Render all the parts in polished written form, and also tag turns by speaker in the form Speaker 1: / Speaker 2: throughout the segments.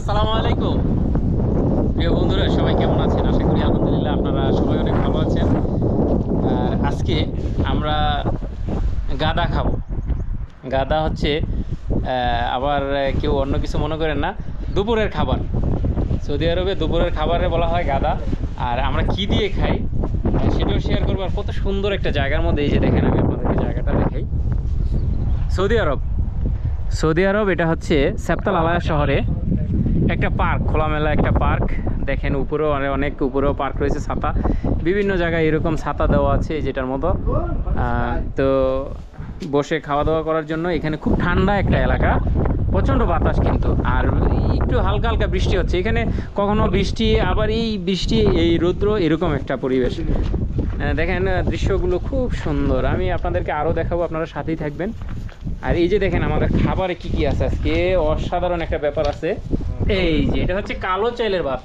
Speaker 1: আসসালামু আলাইকুম প্রিয় বন্ধুরা, সবাই কেমন আছেন? আশা করি আলহামদুলিল্লাহ আপনারা সবাই অনেক ভালো আছেন। আর আজকে আমরা গাদা খাবো। গাদা হচ্ছে আবার কেউ অন্য কিছু মনে করেন না, দুপুরের খাবার। সৌদি আরবে দুপুরের খাবারে বলা হয় গাদা। আর আমরা কি দিয়ে খাই সেটাও শেয়ার করবো। আর কত সুন্দর একটা জায়গার মধ্যে, এই যে দেখেন, আমি আপনাদেরকে জায়গাটা দেখাই। সৌদি আরব এটা হচ্ছে সেপ্তাল আলায়া শহরে একটা পার্ক, খোলামেলা একটা পার্ক। দেখেন উপরেও অনেক উপরেও পার্ক রয়েছে, ছাতা বিভিন্ন জায়গায় এরকম ছাতা দেওয়া আছে যেটার মতো। তো বসে খাওয়া দাওয়া করার জন্য এখানে খুব ঠান্ডা একটা এলাকা, প্রচণ্ড বাতাস কিন্তু, আর একটু হালকা হালকা বৃষ্টি হচ্ছে এখানে। কখনো বৃষ্টি, আবার এই বৃষ্টি, এই রৌদ্র, এরকম একটা পরিবেশ। দেখেন দৃশ্যগুলো খুব সুন্দর। আমি আপনাদেরকে আরও দেখাবো, আপনারা সাথেই থাকবেন। আর এই যে দেখেন আমাদের খাবারে কি কি আছে আজকে, অসাধারণ একটা ব্যাপার আছে। এই যে এটা হচ্ছে কালো চালের ভাত।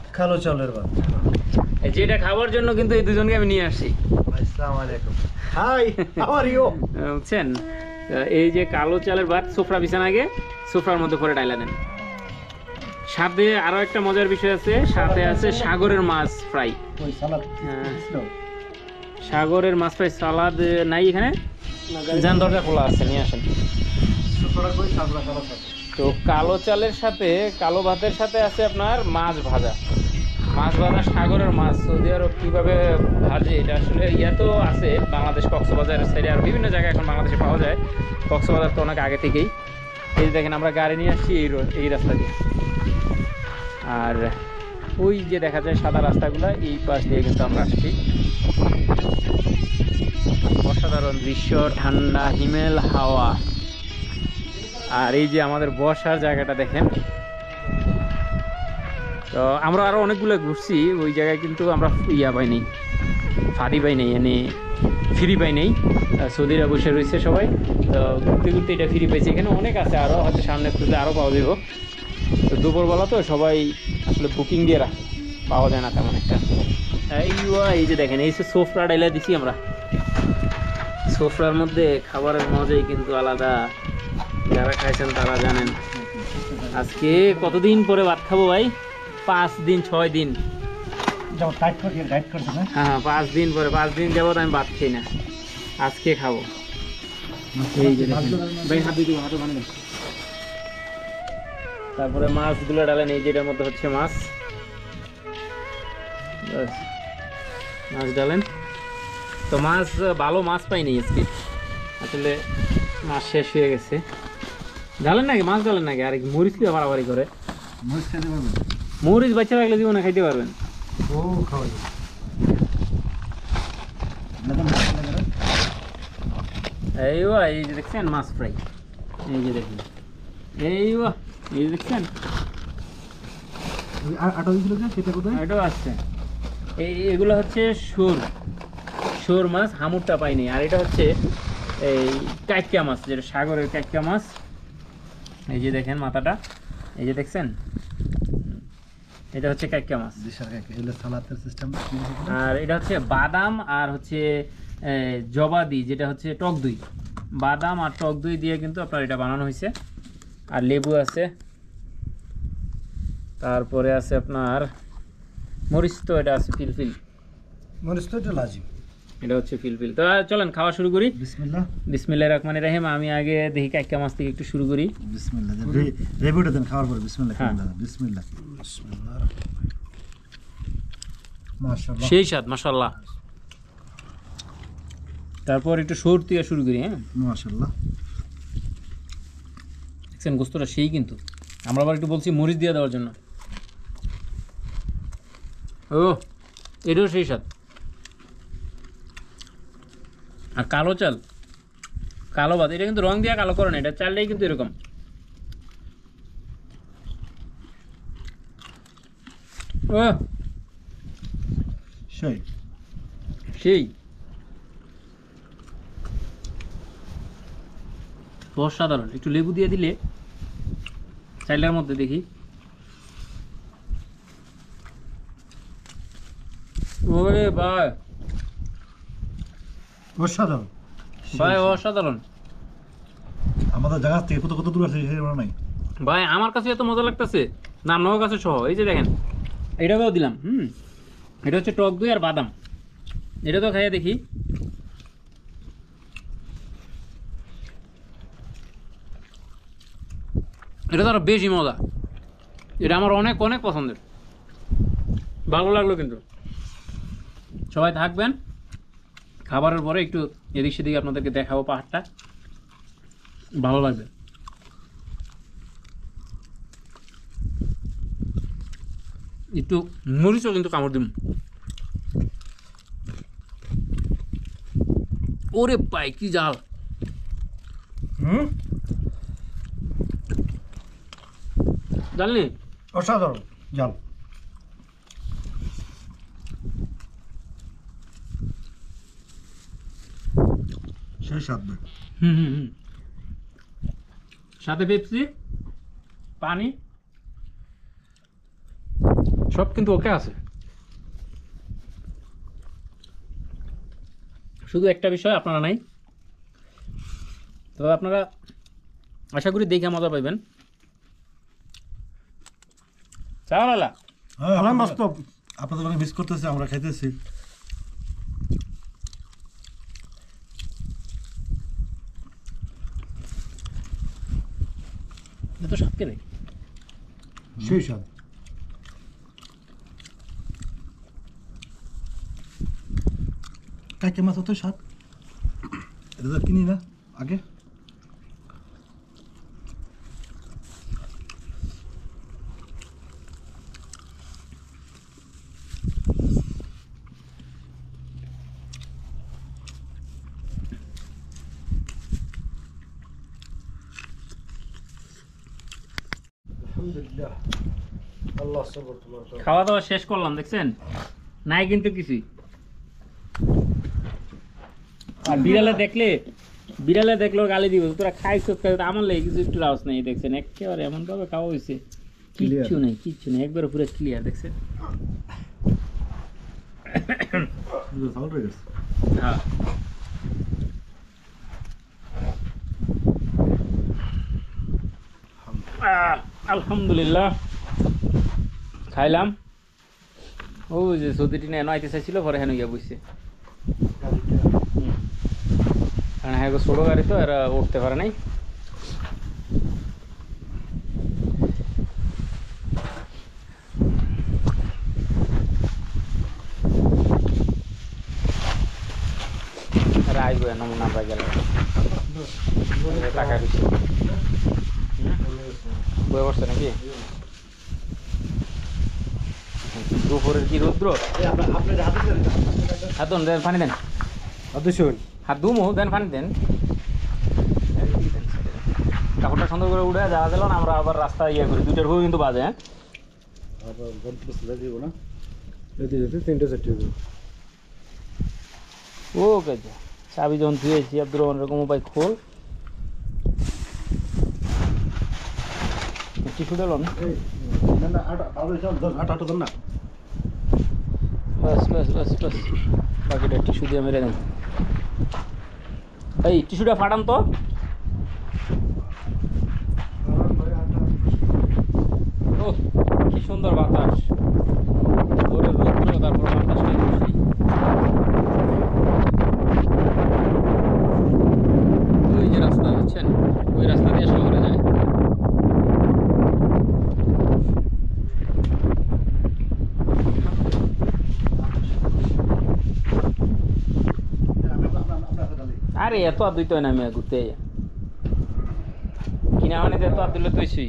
Speaker 1: যেটা খাবার জন্য কিন্তু এই দুজনকে আমি নিয়ে আসি।
Speaker 2: আসসালামু আলাইকুম। Hi, how are you?
Speaker 1: বুঝছেন, এই যে কালো চালের ভাত, সুফরা বিছানা আগে সুফরার মধ্যে করে ডাইলা দেন। সাথে আরো একটা মজার বিষয় আছে, সাথে আছে সাগরের মাছ ফ্রাই। সাগরের মাছ ফ্রাই সালাদ নাই এখানে, যান দরজা খোলা আছে, নিয়ে আসেন। তো কালো চালের সাথে, কালো ভাতের সাথে আছে আপনার মাছ ভাজা। সাগরের মাছ সৌদি আরব কীভাবে ভাজে এটা আসলে তো আছে বাংলাদেশ, কক্সবাজার সাইডে আর বিভিন্ন জায়গায় এখন বাংলাদেশে পাওয়া যায়। কক্সবাজার তো অনেক আগে থেকেই। এই যে দেখেন আমরা গাড়ি নিয়ে আসছি এই রাস্তা দিয়ে, আর ওই যে দেখা যায় সাদা রাস্তাগুলো, এই পাশ দিয়ে কিন্তু আমরা আসছি। অসাধারণ দৃশ্য, ঠান্ডা হিমেল হাওয়া। আর এই যে আমাদের বসার জায়গাটা দেখেন। তো আমরা আরও অনেকগুলো ঘুরছি ওই জায়গায়, কিন্তু আমরা পাইনি, ফাঁদি পাই নেই, এনে ফ্রি পাই নেই। সৌদিরা বসে রয়েছে সবাই, তো ঘুরতে ঘুরতে এটা ফ্রি পেয়েছি। এখানে অনেক আছে, আরও হয়তো সামনে খুঁজলে আরও পাওয়া যাব। তো দুপুরবেলা তো সবাই আসলে বুকিং দিয়ে রাখে, পাওয়া যায় না তেমন একটা। এই যে দেখেন, এই সোফরা ডাইলা দিছি আমরা। সোফরার মধ্যে খাবারের মজাই কিন্তু আলাদা, যারা খাইছেন তারা জানেন। আজকে কতদিন পরে ভাত খাবো ভাই? 5 দিন 6 দিন, হ্যাঁ 5 দিন পরে, 5 দিন যাবত আমি ভাত খাই না, আজকে খাবো। তারপরে মাছগুলো ডালেন, এই যেটার মধ্যে হচ্ছে মাছ ডালেন। তো মাছ, ভালো মাছ পাইনি আজকে, আসলে মাছ শেষ হয়ে গেছে। ডালেন নাকি মাছ ডালেন নাকি? আর মরিচ দিয়ে বাড়াবাড়ি করে,
Speaker 2: মরিচ খেতে পারবেন?
Speaker 1: মরিচ বাচ্চা রাখলে জীবনে খাইতে পারবেন।
Speaker 2: ও খাওয়া যাবে।
Speaker 1: এই যে দেখছেন মাছ ফ্রাই, এই যে দেখুন, এই যে দেখছেন
Speaker 2: আটা দিছিল যে সেটা কোথায়?
Speaker 1: এটাও আসছে। এগুলো হচ্ছে শোর মাছ, হামুরটা পাইনি। আর এটা হচ্ছে এই কাইকা মাছ, যেটা সাগরের কাইকা মাছ। এই যে দেখেন মাথাটা, এই যে দেখছেন, এটা হচ্ছে কাইকা মাছ। আর এটা হচ্ছে বাদাম আর হচ্ছে জবাদি, যেটা হচ্ছে টক দই। বাদাম আর টক দই দিয়ে কিন্তু আপনার এটা বানানো হয়েছে। আর লেবু আছে, তারপরে আছে আপনার মরিচ, তো এটা আছে ফিলফিল,
Speaker 2: মরিচ তো এটা লাজিম,
Speaker 1: এটা হচ্ছে ফিলফিল। তো চলেন খাওয়া শুরু করি।
Speaker 2: বিসমিল্লাহ।
Speaker 1: বিসমিল্লাহির রহমানির রহিম। আমি আগে দেখি কাইকা মাছ থেকে একটু শুরু করি।
Speaker 2: বিসমিল্লাহ, রেভিউটা দেন খাওয়ার পরে। বিসমিল্লাহ, বিসমিল্লাহ, বিসমিল্লাহ। মাশাআল্লাহ,
Speaker 1: সেই স্বাদ, মাশাআল্লাহ। তারপর একটু সর দিয়ে শুরু করি। হ্যাঁ,
Speaker 2: মাশাআল্লাহ।
Speaker 1: দেখছেন গোস্তটা সেই, কিন্তু আমরা আবার একটু বলছি মরিচ দিয়ে দেওয়ার জন্য। ও, এটাও সেই স্বাদ। আর কালো চাল, কালো ভাত, এটা কিন্তু রং দিয়ে কালো করে না, এটা চালটাই কিন্তু এরকম। ও সেই অসাধারণ। একটু লেবু দিয়ে দিলে চাইলার মধ্যে দেখি, ওরে ভাই,
Speaker 2: অসাধারণ
Speaker 1: ভাই অসাধারণ।
Speaker 2: আমাদের জায়গা থেকে কত কত দূর আছে সেটা নাই
Speaker 1: ভাই। আমার কাছে এত মজা লাগতেছে, নাম কাছে সহ এই যে দেখেন এটাকেও দিলাম এটা হচ্ছে টক দই আর বাদাম এটা তো খাইয়ে দেখি এটা তো আরো বেশি মজা এটা আমার অনেক অনেক পছন্দের ভালো লাগলো কিন্তু সবাই থাকবেন খাবারের পরে একটু এদিক সেদিকে আপনাদেরকে দেখাবো পাহাড়টা ভালো লাগবে একটু মরিচও কিন্তু কামড় দিন ওরে পাই কি জাল জানলি
Speaker 2: অসাধারণ জাল সেই স্বাদ ভাই
Speaker 1: সাথে পেপসি পানি সব কিন্তু ওকে আছে শুধু একটা বিষয় আপনারা নাই তবে আপনারা আশা করি দেখে মজা পাইবেন চাওয়ালা
Speaker 2: হ্যাঁ বাস্তব আপনাদের অনেক মিস করতেছি আমরা খাইতেছি
Speaker 1: এত স্বাদকে নেই
Speaker 2: সেই স্বাদ কাকে মাছ অত স্বাদ এটা তো কিনি না আগে
Speaker 1: খাওয়া দাওয়া শেষ করলাম দেখছেন নাই কিন্তু কিছুই আর বিড়ালে দেখলো গালি দিব তোরা খাইছো আমার লেগে কিছু একটু রাউস নেই দেখছেন একেবারে এমন ভাবে খাওয়া হয়েছে কিচ্ছু নেই একবারে পুরো ক্লিয়ার দেখছেন হ্যাঁ আলহামদুলিল্লাহ খাইলাম ওই যে সৌদিটি নিয়ে আইতে চাইছিল পরে হেন গিয়া বসছে কারণ হ্যাঁ ছোটো গাড়ি তো এরা উঠতে পারে নাই এরা আসবে নমুনা পাই গেল টাকা দিচ্ছে বয়ে বসছে নাকি দুপুরের কি রৌদ্র হাত দেন পানি দেন হাত দুমো দেন পানি দেন কাপড়টা সুন্দর করে উঠে যাওয়া গেল না আমরা আবার রাস্তা ইয়ে করি 2টার ভোর কিন্তু বাজে হ্যাঁ ওকে চাবি যখন ধুয়েছি আব্দুর রহমান এরকম উপায় খোল টিস্যু দিল না বাস বাকিটা টিস্যু দিয়ে মেরে দেন এই টিস্যুটা ফাটান তো ও কি সুন্দর বাতাস ওরে রৌদ্র তারপর বাতাসটা খুশি ওই যে রাস্তা বুঝছেন ওই রাস্তা দিয়ে শহরে যায় আরে এত আদুই তো না আমি ঘুরতে কিনা মানে এত আদুলে তুইছি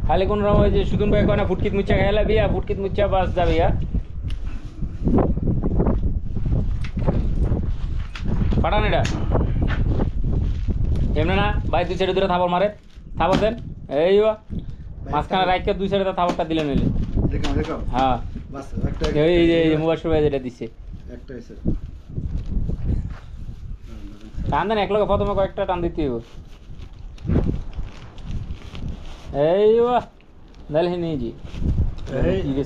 Speaker 1: খালি কোন রকম ওই যে সুদুন ভাই কয় না ফুটকিত মুচ্চা খাইলা বিয়া ফুটকিত মুচ্চা বাস যাবে পাঠান এটা এমনি না ভাই 2 সাইডে দূরে থাপড় মারে থাপড় দেন এই মাঝখানে রাইকে 2 সাইডে থাপড়টা দিলে নিলে হ্যাঁ এই যে মুবাশির ভাই যেটা দিচ্ছে টান দেন এক লোক প্রথমে কয়েকটা টান দিতে হইব এই দেখলি নিয়ে জি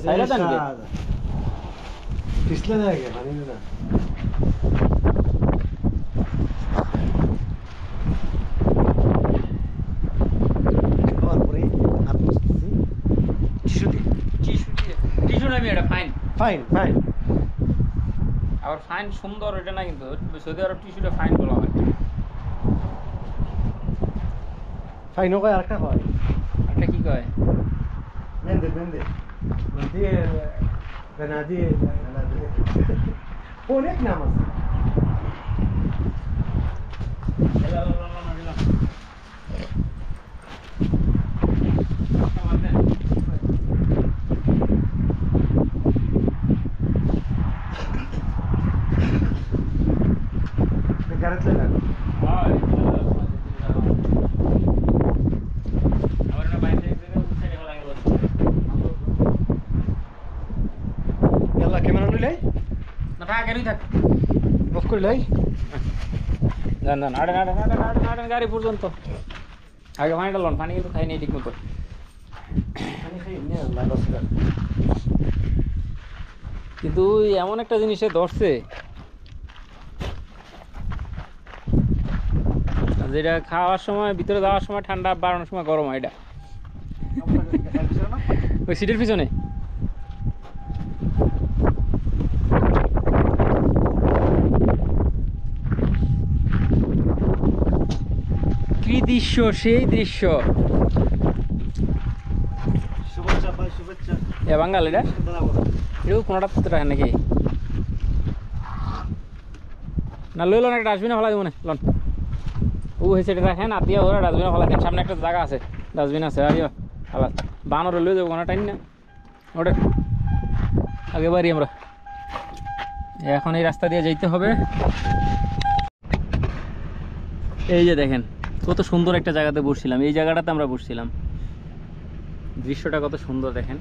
Speaker 1: সাইলা দেন
Speaker 2: পিছলে যায় পানি না খাওয়ার পরে হাত মুছতেছি ফাইন ফাইন
Speaker 1: আবার ফাইন সুন্দর এটা না, কিন্তু সৌদি আরব টিস্যুটা ফাইন বলা হয়।
Speaker 2: ফাইনও কয় আরেকটা হয়
Speaker 1: একটা কি কয়?
Speaker 2: মেন্দে মেন্দে বেনাজির অনেক নাম আছে। গাড়িতে না ইয়াল্লা ক্যামেরা নিলাই
Speaker 1: না থাক, এরই থাক।
Speaker 2: অফ করে লাই।
Speaker 1: যান যান, আড়েন আড়েন আড়েন আড়েন আড়েন গাড়ি পর্যন্ত। আগে পানিটা লন, পানি কিন্তু খাইনি ঠিক মতো। কিন্তু এমন একটা জিনিসে ধরছে যেটা খাওয়ার সময়, ভিতরে যাওয়ার সময় ঠান্ডা, বাড়ানোর সময় গরম হয়। এটা ওই সিটের পিছনে কি দৃশ্য, সেই দৃশ্য।
Speaker 2: শুভেচ্ছা ভাই, শুভেচ্ছা।
Speaker 1: এ বাঙ্গাল এটা এটাও কোনোটা তো রাখেন নাকি? না লই লন, একটা ডাস্টবিনে ফেলা দিব না, লন। ও হয়েছে এটা রাখেন, আর দিয়ে ওরা ডাস্টবিনে ফেলা দেন। সামনে একটা জায়গা আছে, ডাস্টবিন আছে, আরিও ফেলা বানর লই যাবো কোনো টাইম না ওটা। আগে বাড়ি আমরা এখন এই রাস্তা দিয়ে যাইতে হবে। এই যে দেখেন কত সুন্দর একটা জায়গাতে বসছিলাম, এই জায়গাটাতে আমরা বসছিলাম। দৃশ্যটা কত সুন্দর দেখেন।